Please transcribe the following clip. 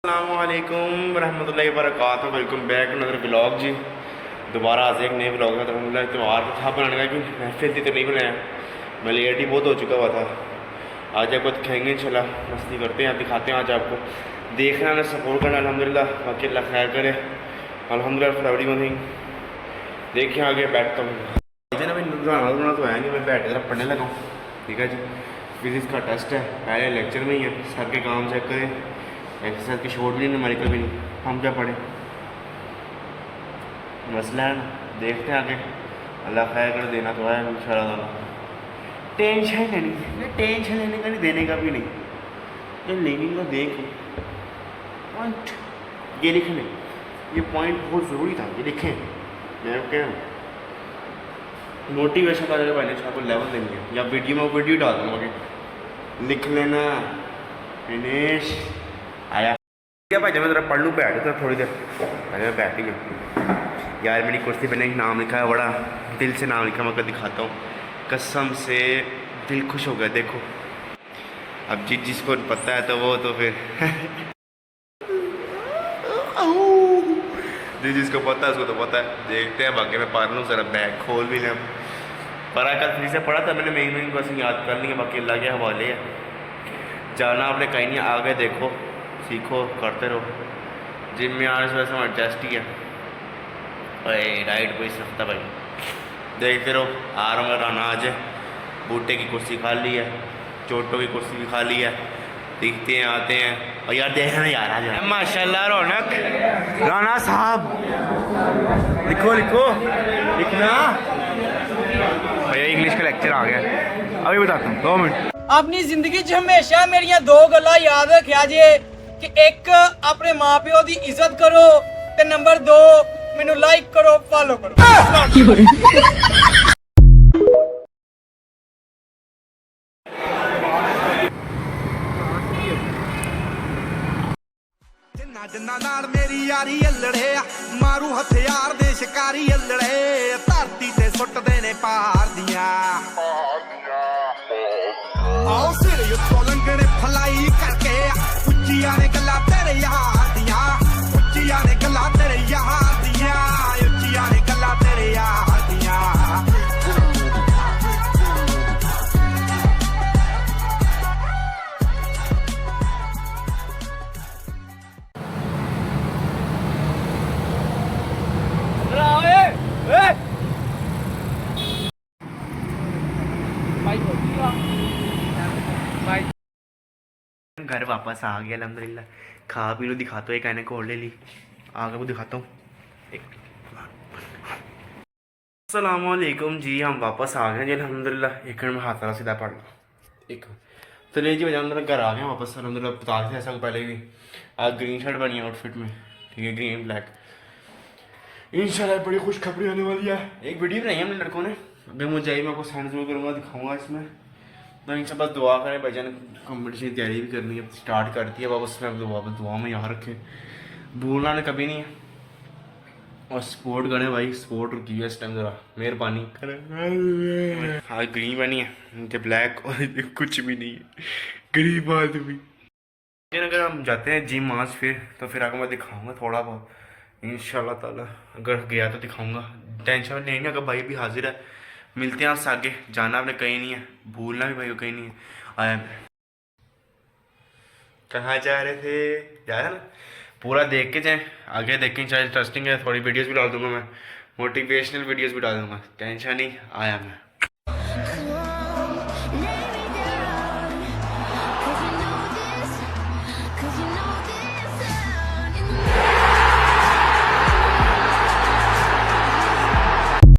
अस्सलामुअलैकुम रहमतुल्लाहि व बरकातहू। वेलकम बैक अनदर ब्लॉग जी। दोबारा आज एक नए ब्लॉग है। तो त्यौहार था बनाने का, क्योंकि महफिल थी तो नहीं बनाया। मैं लेट ही बहुत हो चुका हुआ था। आज आपको दिखाएंगे, इंशाल्लाह मस्ती करते हैं, दिखाते हैं आज आपको। देखना ना, सपोर्ट करना अल्हम्दुलिल्लाह। बाकी अल्लाह खैर करे अल्हम्दुलिल्लाह। फरवरी में देखिए आगे बैठता हूँ। ना भाई नहाना तो है नहीं, मैं बैठ कर पढ़ने लगा हूँ। ठीक है जी, फिजिक्स का टेस्ट है, पहले लेक्चर में ही है। सर के काम चेक करें, एक्सरसाइज की शॉर्ट भी नहीं, न्यूमेरिकल भी नहीं। हम क्या पढ़ें, मसला है ना। देखते हैं आगे, अल्लाह खैर कर देना तो है इंशाल्लाह। टेंशन लेनी, टेंशन लेने का नहीं, देने का भी नहीं। जो लेने का देख पॉइंट ये लिख लें, ये पॉइंट बहुत ज़रूरी था, ये लिखें। मैं क्या मोटिवेशन का जगह पहले आपको लेवल देंगे, या वीडियो में वीडियो डाल दूँगा, लिख लेना। फिनिश आया क्या भाई, जब मैं ज़रा पढ़ लूँ बैठ तो थोड़ी देर पहले मैं बैठ ही गया। यार मेरी कुर्सी पे नहीं नाम लिखा है, बड़ा दिल से नाम लिखा। मैं कल दिखाता हूँ, कसम से दिल खुश हो गया। देखो अब जिसको पता है तो वो तो फिर जिसको पता है उसको तो पता है। देखते हैं बाकी। मैं पढ़ लूँ ज़रा, बैग खोल भी लें। पढ़ा कल फ्री से पढ़ा था मैंने, मेन क्वेश्चन याद कर लिए, बाकी अल्लाह के हवाले है। जाना आपने कहीं नहीं, आगे देखो, सीखो, करते रहो। जिम में आने से वैसे हमारा टेस्ट ही है भाई। राइट कोई सस्ता भाई, देखते रहो। आ रहा हूँ राना आज। बूटे की कुर्सी खाली है, चोटों की कुर्सी भी खाली है। दिखते हैं, आते हैं। और यार देखना यार, आ जाए माशाल्लाह रौनक। राना साहब लिखो लिखो लिखना भैया। इंग्लिश का लेक्चर आ गया, अभी बताता हूँ, 2 मिनट। अपनी जिंदगी च हमेशा मेरिया 2 गल्लां याद रखिया जे कि एक अपने माँ प्यो की इज्जत करो, ते नंबर 2 मैनू लाइक करो, फॉलो करो। जिन्ना नाल मेरी यारी अल्लड़े मारू हथियार दे शिकारी अल्लड़े धरती ते सुट देने पहाड़ दियां आओ सिर उत्तों लंघने फलाई करके उच्चियां ने गल्लां तेरे यार दियां उच्चियां ने गल्लां तेरे यार दियां उच्चियां ने गल्लां तेरे यार दियां घर वापस आ गया अल्हम्दुलिल्लाह। खा पी लो, दिखाता हूँ। एक आने को ले ली, आगे को दिखाता हूँ। अस्सलामुअलैकुम जी, हम वापस आ गए जी अल्हम्दुलिल्लाह। एक मिनट में हाथ रहा सीधा पढ़ लो। एक तो ले जी, वजह घर आ गए वापस अल्हम्दुलिल्लाह। बता थे ऐसा पहले भी। आज ग्रीन शर्ट बनी है आउटफिट में, ठीक है, ग्रीन ब्लैक। इंशाल्लाह बड़ी खुशखबरी होने वाली है। एक वीडियो बनाई है हमने लड़कों ने, अगर मुझे चाहिए मैं आपको सेंड जरूर करूँगा, दिखाऊंगा इसमें। तो इनसे बस दुआ करें, भाईजान कंपटीशन की तैयारी भी करनी है, स्टार्ट कर दी है। वापस में दुआ में यहाँ रखें, भूलना ने कभी नहीं है। और सपोर्ट करें भाई, सपोर्ट रुकी है इस टाइम, ज़रा मेहरबानी करें। हाँ ग्रीन बनी है, नीचे ब्लैक, और कुछ भी नहीं है, गरीब आदमी। अगर हम जाते हैं जिम आज तो फिर आगे मैं दिखाऊंगा थोड़ा बहुत इंशाल्लाह ताला। अगर गया तो दिखाऊंगा, टेंशन नहीं है। अगर भाई भी हाजिर है, मिलते हैं आपसे आगे। जाना आपने कहीं नहीं है, भूलना भी भाई को कहीं नहीं है। आया कहाँ जा रहे थे, जा रहे ना, पूरा देख के जाएँ, आगे देखें। चाहे इंटरेस्टिंग है, थोड़ी वीडियोस भी डाल दूंगा मैं, मोटिवेशनल वीडियोस भी डाल दूंगा। टेंशन नहीं, आया मैं।